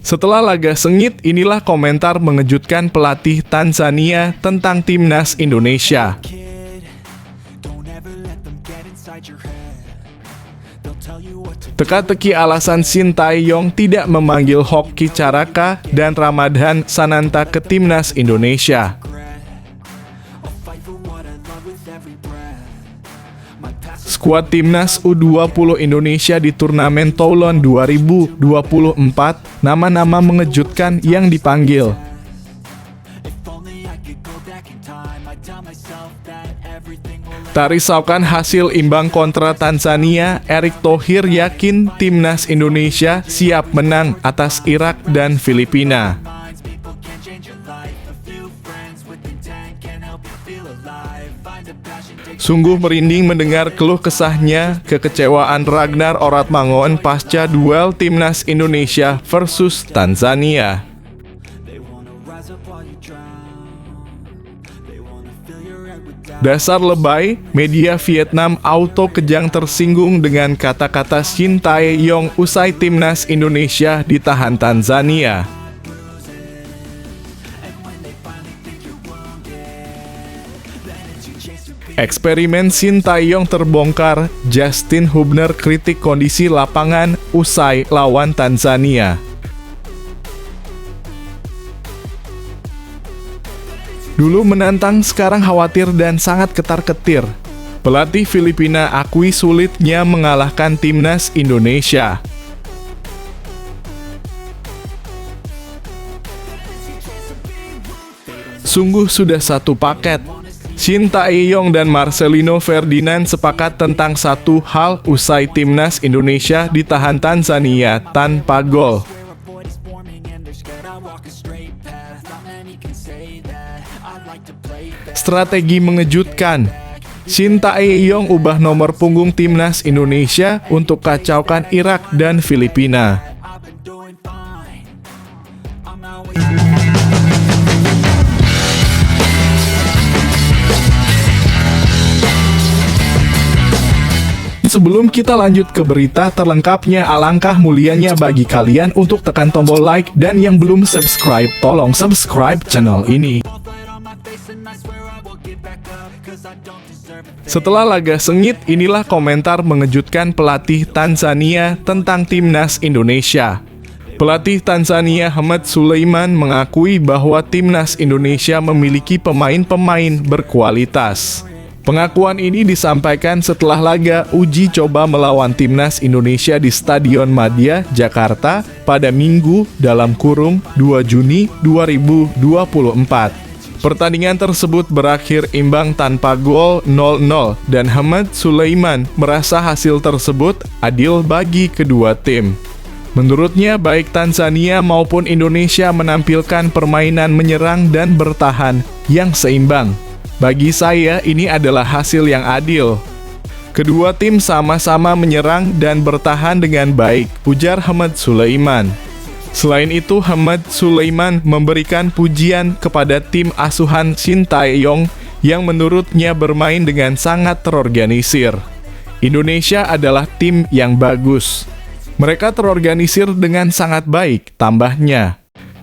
Setelah laga sengit, inilah komentar mengejutkan pelatih Tanzania tentang timnas Indonesia. Teka-teki alasan Sintayong tidak memanggil Hoki Caraka dan Ramadhan Sananta ke timnas Indonesia. Skuad timnas U20 Indonesia di turnamen Toulon 2024, nama-nama mengejutkan yang dipanggil. Tak risaukan hasil imbang kontra Tanzania, Erick Thohir yakin timnas Indonesia siap menang atas Irak dan Filipina. Sungguh merinding mendengar keluh kesahnya kekecewaan Ragnar Oratmangun pasca duel timnas Indonesia versus Tanzania. Dasar lebay, media Vietnam Auto Kejang tersinggung dengan kata-kata Sintayong usai timnas Indonesia ditahan Tanzania. Eksperimen Sintayong terbongkar, Justin Hubner kritik kondisi lapangan usai lawan Tanzania. Dulu menantang, sekarang khawatir dan sangat ketar-ketir. Pelatih Filipina akui sulitnya mengalahkan timnas Indonesia. Sungguh sudah satu paket. Sintayong dan Marcelino Ferdinand sepakat tentang satu hal usai timnas Indonesia ditahan Tanzania tanpa gol. Strategi mengejutkan. Sintayong ubah nomor punggung timnas Indonesia untuk kacaukan Irak dan Filipina. Sebelum kita lanjut ke berita terlengkapnya, alangkah mulianya bagi kalian untuk tekan tombol like dan yang belum subscribe, tolong subscribe channel ini. Setelah laga sengit, inilah komentar mengejutkan pelatih Tanzania tentang timnas Indonesia. Pelatih Tanzania Ahmad Sulaiman mengakui bahwa timnas Indonesia memiliki pemain-pemain berkualitas. Pengakuan ini disampaikan setelah laga uji coba melawan timnas Indonesia di Stadion Madia, Jakarta pada Minggu (2 Juni 2024). Pertandingan tersebut berakhir imbang tanpa gol 0-0 dan Ahmad Sulaiman merasa hasil tersebut adil bagi kedua tim. Menurutnya, baik Tanzania maupun Indonesia menampilkan permainan menyerang dan bertahan yang seimbang. Bagi saya, ini adalah hasil yang adil. Kedua tim sama-sama menyerang dan bertahan dengan baik, ujar Ahmad Sulaiman. Selain itu, Ahmad Sulaiman memberikan pujian kepada tim asuhan Sintayong yang menurutnya bermain dengan sangat terorganisir. Indonesia adalah tim yang bagus. Mereka terorganisir dengan sangat baik, tambahnya.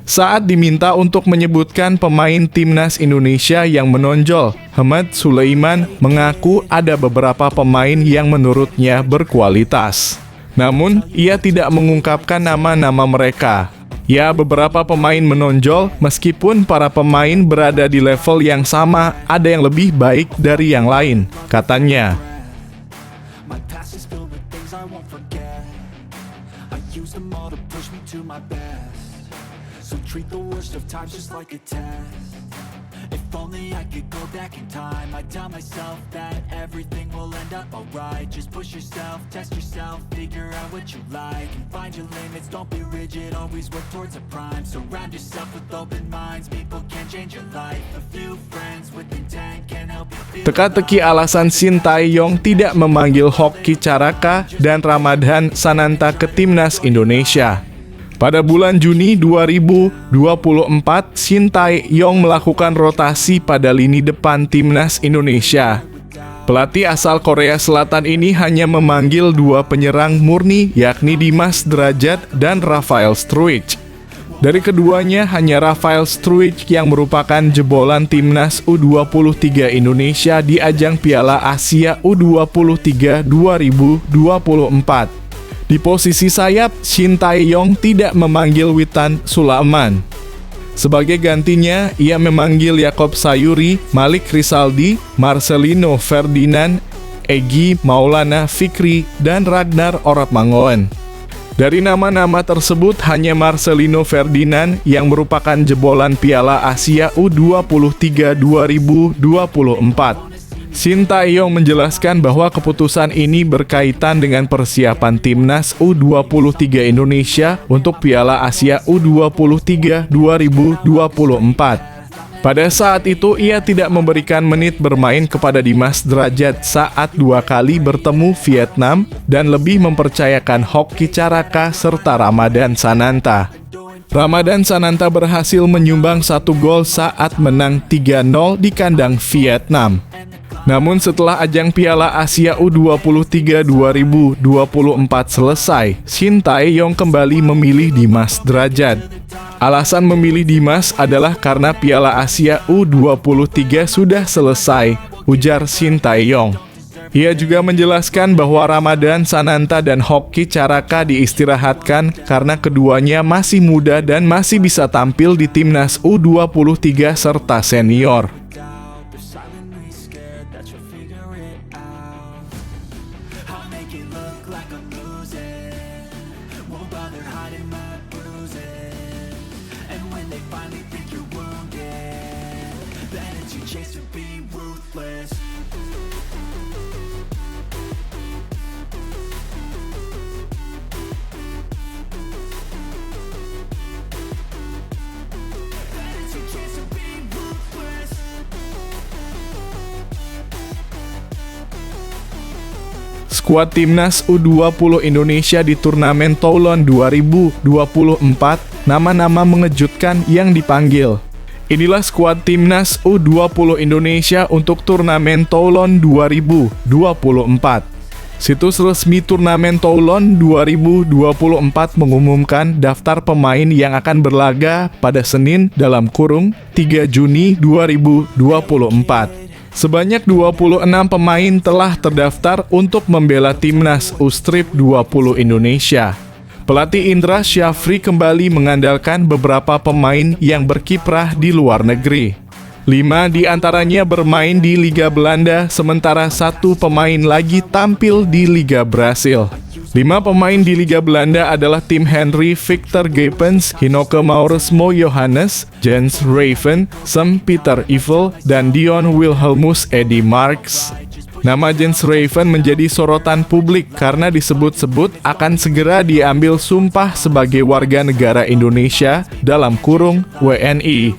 Saat diminta untuk menyebutkan pemain timnas Indonesia yang menonjol, Ahmad Sulaiman mengaku ada beberapa pemain yang menurutnya berkualitas. Namun, ia tidak mengungkapkan nama-nama mereka. Ya, beberapa pemain menonjol, meskipun para pemain berada di level yang sama, ada yang lebih baik dari yang lain, katanya. So treat the worst of times just like a test. If only I could go back in time, I'd tell myself that everything will end up alright. Just push yourself, test yourself, figure out what you like, and find your limits, don't be rigid, always work towards a prime. Surround yourself with open minds, people can change your life. A few friends with intent can help you feel. Teka-teki alasan Sintayong tidak memanggil Hoki Caraka dan Ramadhan Sananta ke timnas Indonesia. Pada bulan Juni 2024, Sintayong melakukan rotasi pada lini depan timnas Indonesia. Pelatih asal Korea Selatan ini hanya memanggil dua penyerang murni, yakni Dimas Derajat dan Rafael Struijk. Dari keduanya hanya Rafael Struijk yang merupakan jebolan timnas U23 Indonesia di ajang Piala Asia U23 2024. Di posisi sayap, Shin Tae-yong tidak memanggil Witan Sulaiman. Sebagai gantinya, ia memanggil Yakob Sayuri, Malik Rizaldi, Marcelino Ferdinand, Egy Maulana Fikri, dan Ragnar Oratmangoen. Dari nama-nama tersebut, hanya Marcelino Ferdinand yang merupakan jebolan Piala Asia U23 2024. Shin Tae-yong menjelaskan bahwa keputusan ini berkaitan dengan persiapan timnas U23 Indonesia untuk Piala Asia U23 2024. Pada saat itu, ia tidak memberikan menit bermain kepada Dimas Drajat saat 2 kali bertemu Vietnam dan lebih mempercayakan Hoki Caraka serta Ramadan Sananta. Ramadan Sananta berhasil menyumbang 1 gol saat menang 3-0 di kandang Vietnam. Namun setelah ajang Piala Asia U23 2024 selesai, Shin Tae-yong kembali memilih Dimas Drajat. Alasan memilih Dimas adalah karena Piala Asia U23 sudah selesai, ujar Shin Tae-yong. Ia juga menjelaskan bahwa Ramadan Sananta dan Hoki Caraka diistirahatkan karena keduanya masih muda dan masih bisa tampil di timnas U23 serta senior. Skuad timnas U20 Indonesia di turnamen Toulon 2024, nama-nama mengejutkan yang dipanggil. Inilah skuad timnas U20 Indonesia untuk turnamen Toulon 2024. Situs resmi turnamen Toulon 2024 mengumumkan daftar pemain yang akan berlaga pada Senin (3 Juni 2024. Sebanyak 26 pemain telah terdaftar untuk membela timnas U-Strip 20 Indonesia. Pelatih Indra Syafri kembali mengandalkan beberapa pemain yang berkiprah di luar negeri. 5 di antaranya bermain di Liga Belanda, sementara 1 pemain lagi tampil di Liga Brasil. 5 pemain di Liga Belanda adalah Tim Henry Victor Gepens, Hinoke Mauresmo Johannes, Jens Raven, Sam Peter Ivel, dan Dion Wilhelmus Eddy Marks. Nama Jens Raven menjadi sorotan publik karena disebut-sebut akan segera diambil sumpah sebagai warga negara Indonesia (WNI).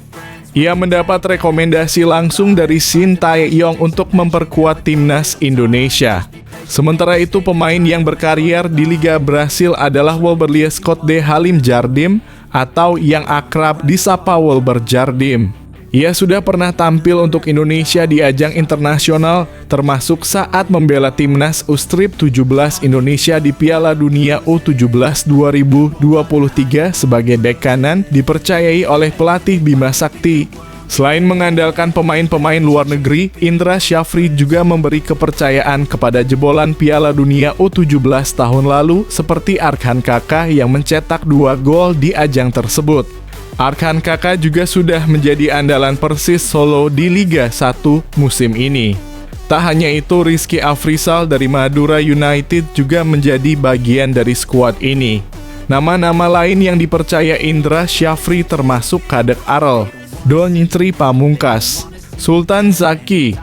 Ia mendapat rekomendasi langsung dari Shin Tae-yong untuk memperkuat timnas Indonesia. Sementara itu, pemain yang berkarier di Liga Brasil adalah Wilberlies Scott de Halim Jardim atau yang akrab disapa Wilber Jardim. Ia sudah pernah tampil untuk Indonesia di ajang internasional, termasuk saat membela timnas U-Strip 17 Indonesia di Piala Dunia U17 2023 sebagai bek kanan dipercayai oleh pelatih Bima Sakti. Selain mengandalkan pemain-pemain luar negeri, Indra Syafri juga memberi kepercayaan kepada jebolan Piala Dunia U17 tahun lalu seperti Arkan Kaka yang mencetak 2 gol di ajang tersebut. Arkan Kaka juga sudah menjadi andalan Persis Solo di Liga 1 musim ini. Tak hanya itu, Rizky Afrizal dari Madura United juga menjadi bagian dari skuad ini. Nama-nama lain yang dipercaya Indra Syafri termasuk Kadek Arel, Donitri Pamungkas, Sultan Zaki,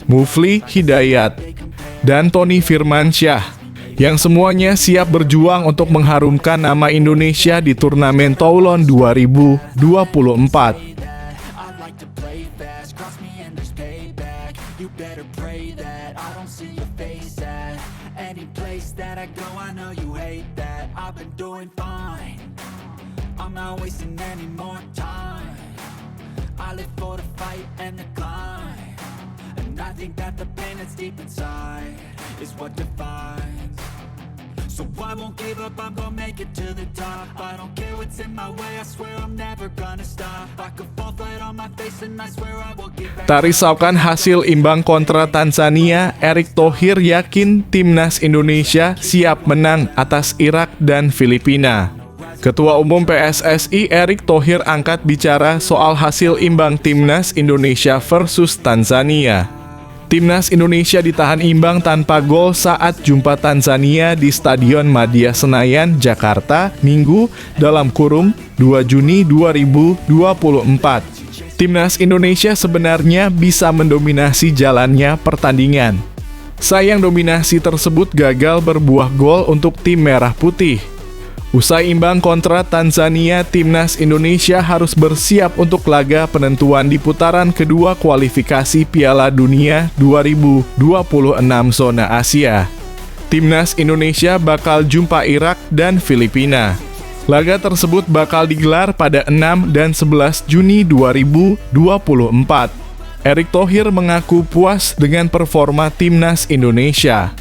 Mufli Hidayat, dan Tony Firmansyah, yang semuanya siap berjuang untuk mengharumkan nama Indonesia di turnamen Toulon 2024. I live for the fight and the climb, and I think that the pain that's deep inside is what defines. So I won't give up, I'm gonna make it to the top. I don't care what's in my way, I swear I'm never gonna stop. I could fall flat on my face and I swear I will get back. Tak risaukan hasil imbang kontra Tanzania, Erick Thohir yakin timnas Indonesia siap menang atas Irak dan Filipina. Ketua Umum PSSI Erick Thohir angkat bicara soal hasil imbang timnas Indonesia versus Tanzania. Timnas Indonesia ditahan imbang tanpa gol saat jumpa Tanzania di Stadion Madia Senayan, Jakarta, Minggu (2 Juni 2024). Timnas Indonesia sebenarnya bisa mendominasi jalannya pertandingan. Sayang dominasi tersebut gagal berbuah gol untuk tim merah putih. Usai imbang kontra Tanzania, timnas Indonesia harus bersiap untuk laga penentuan di putaran kedua kualifikasi Piala Dunia 2026 zona Asia. Timnas Indonesia bakal jumpa Irak dan Filipina. Laga tersebut bakal digelar pada 6 dan 11 Juni 2024. Erick Thohir mengaku puas dengan performa timnas Indonesia.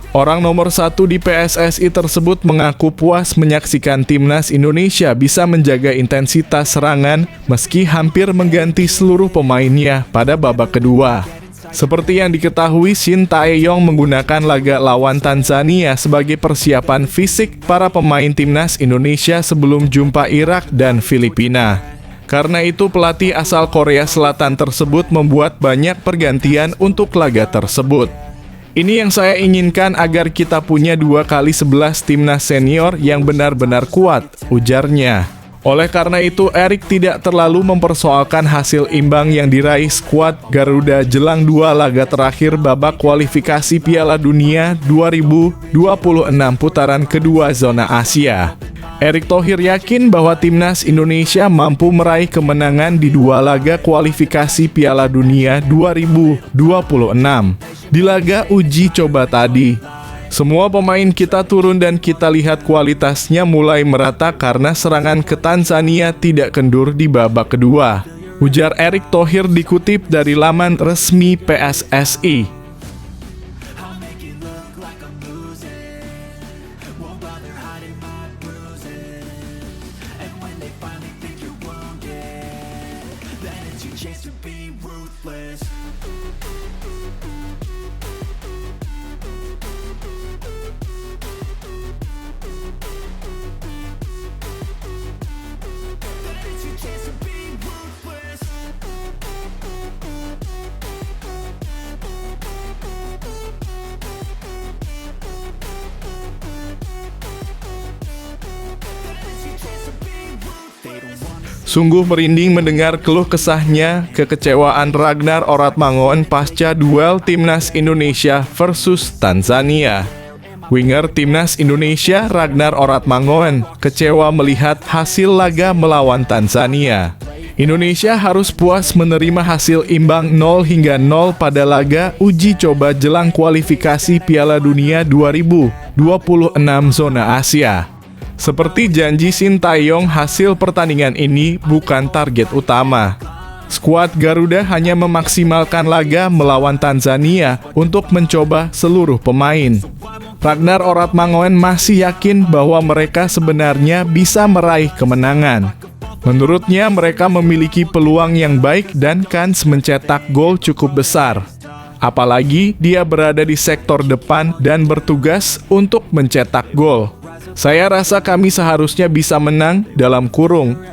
Orang nomor 1 di PSSI tersebut mengaku puas menyaksikan timnas Indonesia bisa menjaga intensitas serangan meski hampir mengganti seluruh pemainnya pada babak kedua. Seperti yang diketahui, Shin Tae-yong menggunakan laga lawan Tanzania sebagai persiapan fisik para pemain timnas Indonesia sebelum jumpa Irak dan Filipina. Karena itu, pelatih asal Korea Selatan tersebut membuat banyak pergantian untuk laga tersebut. Ini yang saya inginkan agar kita punya 2x11 timnas senior yang benar-benar kuat, ujarnya. Oleh karena itu, Erick tidak terlalu mempersoalkan hasil imbang yang diraih skuad Garuda jelang 2 laga terakhir babak kualifikasi Piala Dunia 2026 putaran kedua zona Asia. Erick Thohir yakin bahwa timnas Indonesia mampu meraih kemenangan di 2 laga kualifikasi Piala Dunia 2026. Di laga uji coba tadi, semua pemain kita turun dan kita lihat kualitasnya mulai merata karena serangan ke Tanzania tidak kendur di babak kedua, ujar Erick Thohir dikutip dari laman resmi PSSI. I'll make it look like I'm losing. Won't bother hiding my bruises. And when they finally think you're wounded, then it's your chance to be ruthless. Sungguh merinding mendengar keluh kesahnya kekecewaan Ragnar Oratmangoen pasca duel timnas Indonesia versus Tanzania. Winger timnas Indonesia Ragnar Oratmangoen kecewa melihat hasil laga melawan Tanzania. Indonesia harus puas menerima hasil imbang 0-0 pada laga uji coba jelang kualifikasi Piala Dunia 2026 zona Asia. Seperti janji Shin Tae-yong, hasil pertandingan ini bukan target utama. Skuad Garuda hanya memaksimalkan laga melawan Tanzania untuk mencoba seluruh pemain. Ragnar Oratmangoen masih yakin bahwa mereka sebenarnya bisa meraih kemenangan. Menurutnya, mereka memiliki peluang yang baik dan kans mencetak gol cukup besar. Apalagi dia berada di sektor depan dan bertugas untuk mencetak gol. Saya rasa kami seharusnya bisa menang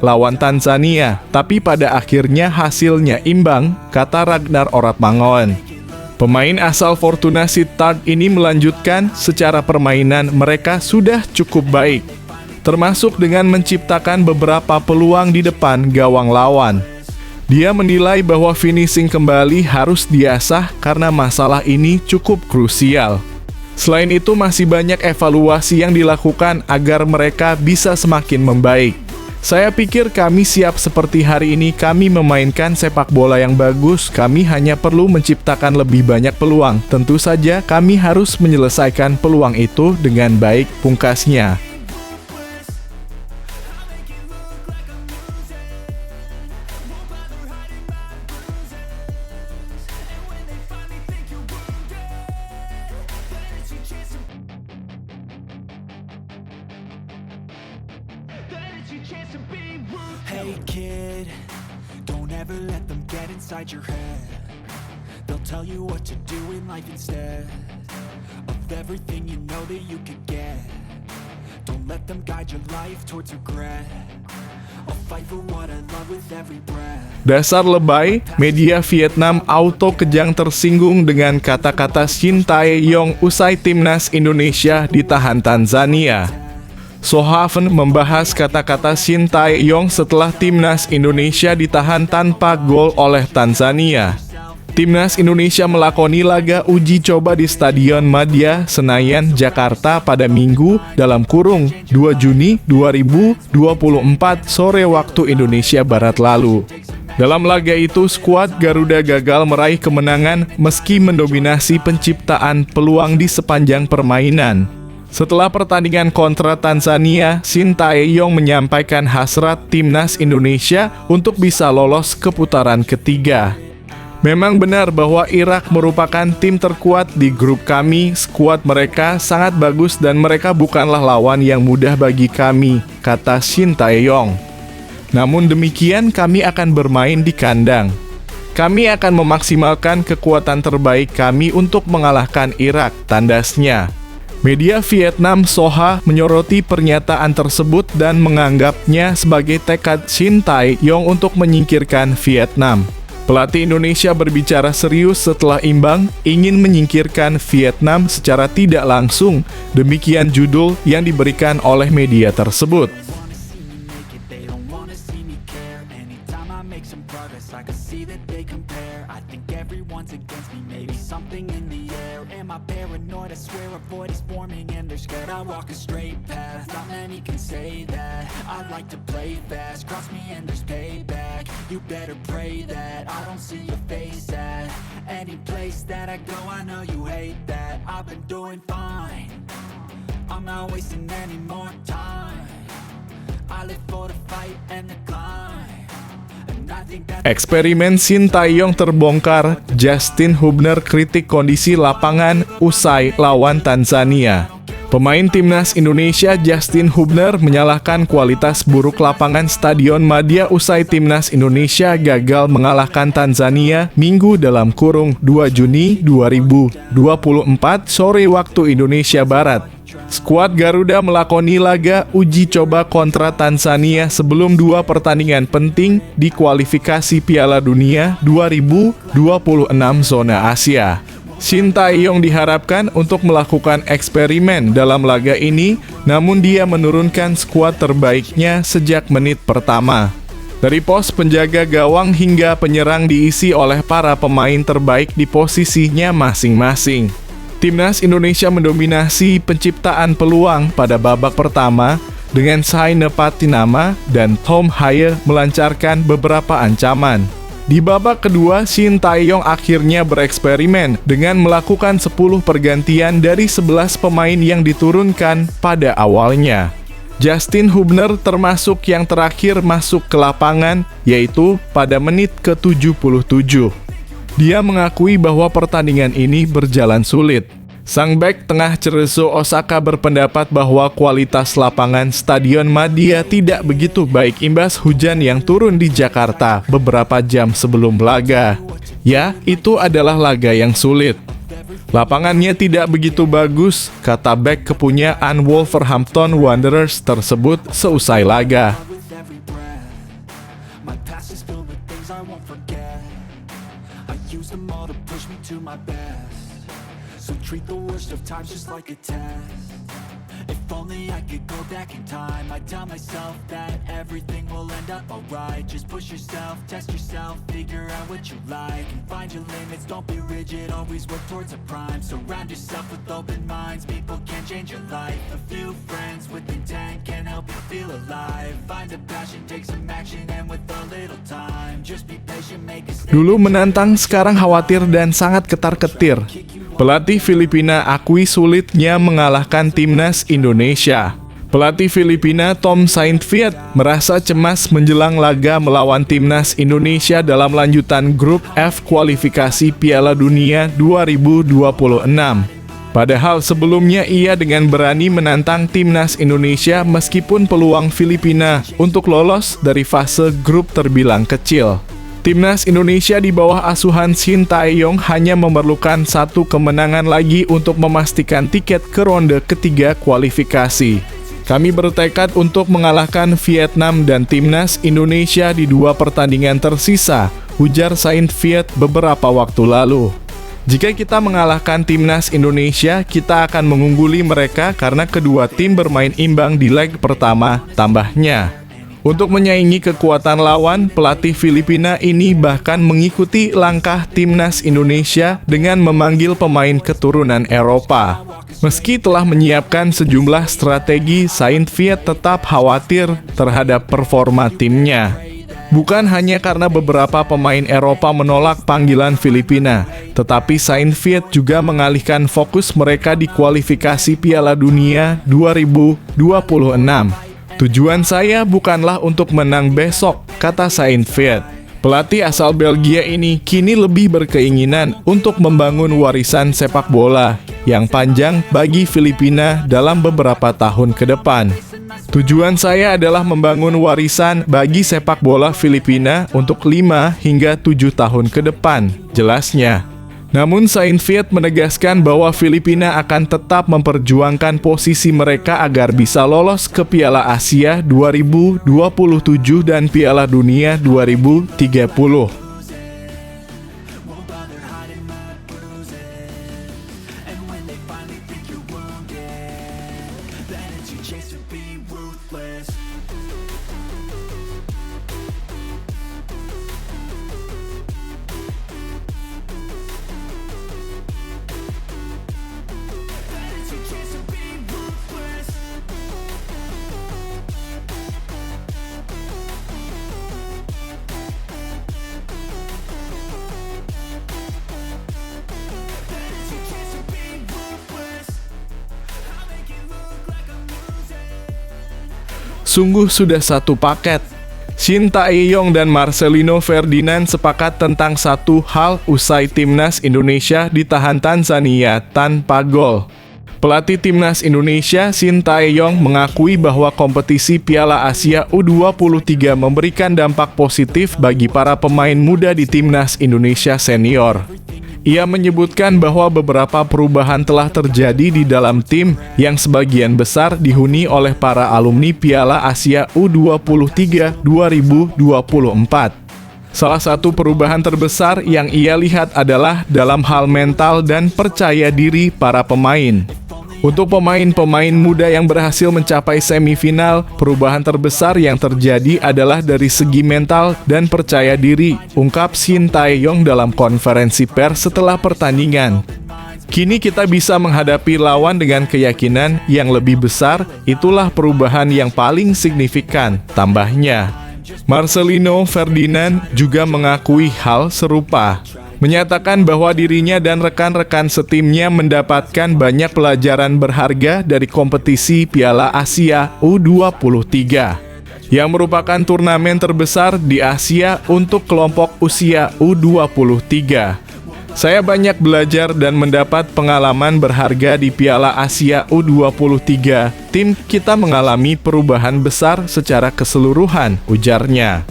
(lawan Tanzania), tapi pada akhirnya hasilnya imbang, kata Ragnar Oratmangoen. Pemain asal Fortuna Sittard ini melanjutkan, secara permainan mereka sudah cukup baik, termasuk dengan menciptakan beberapa peluang di depan gawang lawan. Dia menilai bahwa finishing kembali harus diasah karena masalah ini cukup krusial. Selain itu, masih banyak evaluasi yang dilakukan agar mereka bisa semakin membaik. Saya pikir kami siap seperti hari ini, kami memainkan sepak bola yang bagus, kami hanya perlu menciptakan lebih banyak peluang. Tentu saja kami harus menyelesaikan peluang itu dengan baik, pungkasnya. Hey kid, don't ever let them get inside your head. They'll tell you what to do in life instead of everything you know that you could get. Don't let them guide your life towards regret. I'll fight for what I love with every breath. Dasar lebay, media Vietnam auto kejang tersinggung dengan kata-kata Shin Tae-yong usai timnas Indonesia ditahan Tanzania. Sohaven membahas kata-kata Shin Tae-yong setelah timnas Indonesia ditahan tanpa gol oleh Tanzania. Timnas Indonesia melakoni laga uji coba di Stadion Madia, Senayan, Jakarta pada Minggu (2 Juni 2024 sore waktu Indonesia Barat lalu. Dalam laga itu, skuad Garuda gagal meraih kemenangan meski mendominasi penciptaan peluang di sepanjang permainan. Setelah pertandingan kontra Tanzania, Shin Tae-yong menyampaikan hasrat timnas Indonesia untuk bisa lolos ke putaran ketiga. Memang benar bahwa Irak merupakan tim terkuat di grup kami, skuad mereka sangat bagus dan mereka bukanlah lawan yang mudah bagi kami, kata Shin Tae-yong. Namun demikian kami akan bermain di kandang. Kami akan memaksimalkan kekuatan terbaik kami untuk mengalahkan Irak, tandasnya. Media Vietnam Soha menyoroti pernyataan tersebut dan menganggapnya sebagai tekad Shin Tae-yong untuk menyingkirkan Vietnam. Pelatih Indonesia berbicara serius setelah imbang, ingin menyingkirkan Vietnam secara tidak langsung. Demikian judul yang diberikan oleh media tersebut. I walk a straight path, not many can say that. I like to play fast, cross me and there's payback. You better pray that I don't see your face at any place that I go. I know you hate that. I've been doing fine, I'm not wasting any more time. I live for the fight and the climb. Eksperimen Shin Tae-yong terbongkar. Justin Hubner kritik kondisi lapangan usai lawan Tanzania. Pemain timnas Indonesia Justin Hubner menyalahkan kualitas buruk lapangan Stadion Madia usai timnas Indonesia gagal mengalahkan Tanzania Minggu (2 Juni 2024 sore waktu Indonesia Barat. Skuad Garuda melakoni laga uji coba kontra Tanzania sebelum 2 pertandingan penting di kualifikasi Piala Dunia 2026 zona Asia. Shin Tae-yong diharapkan untuk melakukan eksperimen dalam laga ini, namun dia menurunkan skuad terbaiknya sejak menit pertama. Dari pos penjaga gawang hingga penyerang diisi oleh para pemain terbaik di posisinya masing-masing. Timnas Indonesia mendominasi penciptaan peluang pada babak pertama dengan Saine Patinama dan Tom Haye melancarkan beberapa ancaman. Di babak kedua, Shin Tae-yong akhirnya bereksperimen dengan melakukan 10 pergantian dari 11 pemain yang diturunkan pada awalnya. Justin Hubner termasuk yang terakhir masuk ke lapangan, yaitu pada menit ke-77. Dia mengakui bahwa pertandingan ini berjalan sulit. Sang bek tengah Cerezo Osaka berpendapat bahwa kualitas lapangan Stadion Madia tidak begitu baik imbas hujan yang turun di Jakarta beberapa jam sebelum laga. Ya, itu adalah laga yang sulit. Lapangannya tidak begitu bagus, kata bek kepunyaan Wolverhampton Wanderers tersebut seusai laga. So treat the worst of times just like a test. If only I could go back in time, I'd tell myself that everything will end up alright. Just push yourself, test yourself, figure out what you like, and find your limits, don't be rigid, always work towards a prime. Surround yourself with open minds, people can change your life. A few friends with intent can help you feel alive. Find a passion, take some action, and with a little time, just be patient, make a step. Dulu menantang, sekarang khawatir dan sangat ketar-ketir. Pelatih Filipina akui sulitnya mengalahkan timnas Indonesia. Pelatih Filipina Tom Saintfiet merasa cemas menjelang laga melawan timnas Indonesia dalam lanjutan grup F kualifikasi Piala Dunia 2026. Padahal sebelumnya ia dengan berani menantang timnas Indonesia meskipun peluang Filipina untuk lolos dari fase grup terbilang kecil. Timnas Indonesia di bawah asuhan Shin Tae-yong hanya memerlukan satu kemenangan lagi untuk memastikan tiket ke ronde ketiga kualifikasi. Kami bertekad untuk mengalahkan Vietnam dan timnas Indonesia di 2 pertandingan tersisa, ujar Saint Viet beberapa waktu lalu. Jika kita mengalahkan timnas Indonesia, kita akan mengungguli mereka karena kedua tim bermain imbang di leg pertama, tambahnya. Untuk menyaingi kekuatan lawan, pelatih Filipina ini bahkan mengikuti langkah timnas Indonesia dengan memanggil pemain keturunan Eropa. Meski telah menyiapkan sejumlah strategi, Saint Viet tetap khawatir terhadap performa timnya. Bukan hanya karena beberapa pemain Eropa menolak panggilan Filipina, tetapi Saint Viet juga mengalihkan fokus mereka di kualifikasi Piala Dunia 2026. Tujuan saya bukanlah untuk menang besok, kata Saint Viet. Pelatih asal Belgia ini kini lebih berkeinginan untuk membangun warisan sepak bola yang panjang bagi Filipina dalam beberapa tahun ke depan. Tujuan saya adalah membangun warisan bagi sepak bola Filipina untuk 5 hingga 7 tahun ke depan, jelasnya. Namun Saint Viet menegaskan bahwa Filipina akan tetap memperjuangkan posisi mereka agar bisa lolos ke Piala Asia 2027 dan Piala Dunia 2030. Sungguh sudah satu paket. Shin Tae-yong dan Marcelino Ferdinand sepakat tentang satu hal usai timnas Indonesia ditahan Tanzania tanpa gol. Pelatih timnas Indonesia Shin Tae-yong mengakui bahwa kompetisi Piala Asia U23 memberikan dampak positif bagi para pemain muda di timnas Indonesia senior. Ia menyebutkan bahwa beberapa perubahan telah terjadi di dalam tim yang sebagian besar dihuni oleh para alumni Piala Asia U23 2024. Salah satu perubahan terbesar yang ia lihat adalah dalam hal mental dan percaya diri para pemain. Untuk pemain-pemain muda yang berhasil mencapai semifinal, perubahan terbesar yang terjadi adalah dari segi mental dan percaya diri, ungkap Shin Tae-yong dalam konferensi pers setelah pertandingan. Kini kita bisa menghadapi lawan dengan keyakinan yang lebih besar, itulah perubahan yang paling signifikan, tambahnya. Marcelino Ferdinand juga mengakui hal serupa. Menyatakan bahwa dirinya dan rekan-rekan setimnya mendapatkan banyak pelajaran berharga dari kompetisi Piala Asia U23, yang merupakan turnamen terbesar di Asia untuk kelompok usia U23. Saya banyak belajar dan mendapat pengalaman berharga di Piala Asia U23. Tim kita mengalami perubahan besar secara keseluruhan, ujarnya.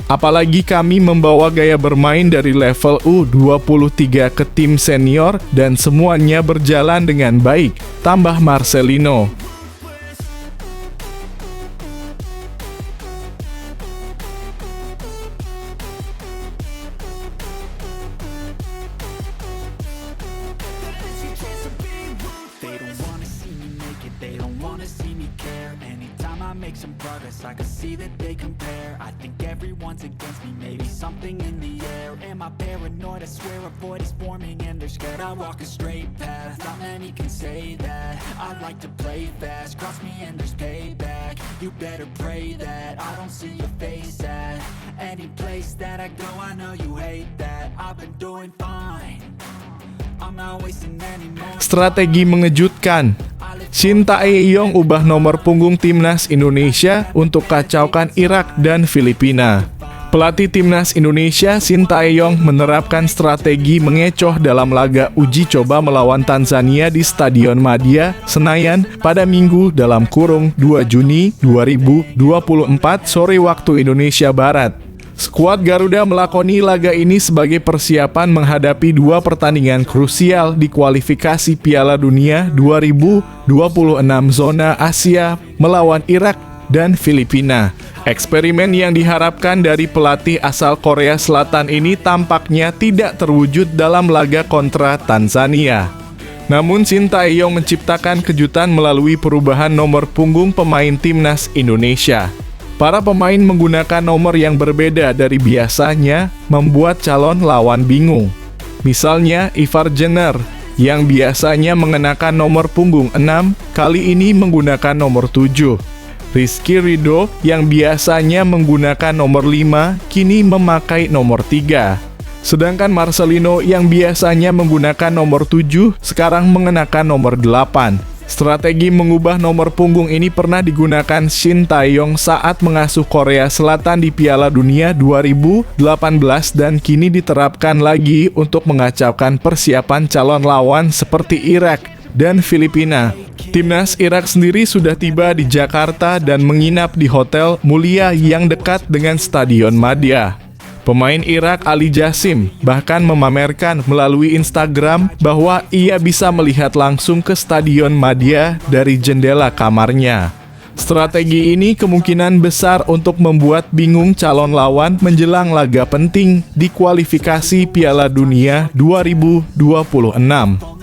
Apalagi kami membawa gaya bermain dari level U23 ke tim senior dan semuanya berjalan dengan baik, tambah Marcelino. Some progress, I can see that they compare. I think everyone's against me, maybe something in the air. Am I paranoid? I swear a void is forming and they're scared. I walk a straight path, not many can say that. I like to play fast, cross me and there's payback. You better pray that I don't see your face at any place that I go. I know you hate that. I've been doing fine. I'm not wasting any more. Strategi mengejutkan. Shin Tae-yong ubah nomor punggung timnas Indonesia untuk kacaukan Irak dan Filipina. Pelatih Timnas Indonesia Sintayong menerapkan strategi mengecoh dalam laga uji coba melawan Tanzania di Stadion Madia, Senayan pada Minggu (2 Juni 2024 sore waktu Indonesia Barat. Skuad Garuda melakoni laga ini sebagai persiapan menghadapi dua pertandingan krusial di kualifikasi Piala Dunia 2026 zona Asia melawan Irak dan Filipina. Eksperimen yang diharapkan dari pelatih asal Korea Selatan ini tampaknya tidak terwujud dalam laga kontra Tanzania. Namun Sintayong menciptakan kejutan melalui perubahan nomor punggung pemain Timnas Indonesia. Para pemain menggunakan nomor yang berbeda dari biasanya, membuat calon lawan bingung. Misalnya Ivar Jenner, yang biasanya mengenakan nomor punggung 6, kali ini menggunakan nomor 7. Rizky Ridho yang biasanya menggunakan nomor 5, kini memakai nomor 3. Sedangkan Marcelino yang biasanya menggunakan nomor 7, sekarang mengenakan nomor 8. Strategi mengubah nomor punggung ini pernah digunakan Sintayong saat mengasuh Korea Selatan di Piala Dunia 2018 dan kini diterapkan lagi untuk mengacaukan persiapan calon lawan seperti Irak dan Filipina. Timnas Irak sendiri sudah tiba di Jakarta dan menginap di Hotel Mulia yang dekat dengan Stadion Madia. Pemain Irak Ali Jassim bahkan memamerkan melalui Instagram bahwa ia bisa melihat langsung ke Stadion Madia dari jendela kamarnya. Strategi ini kemungkinan besar untuk membuat bingung calon lawan menjelang laga penting di kualifikasi Piala Dunia 2026.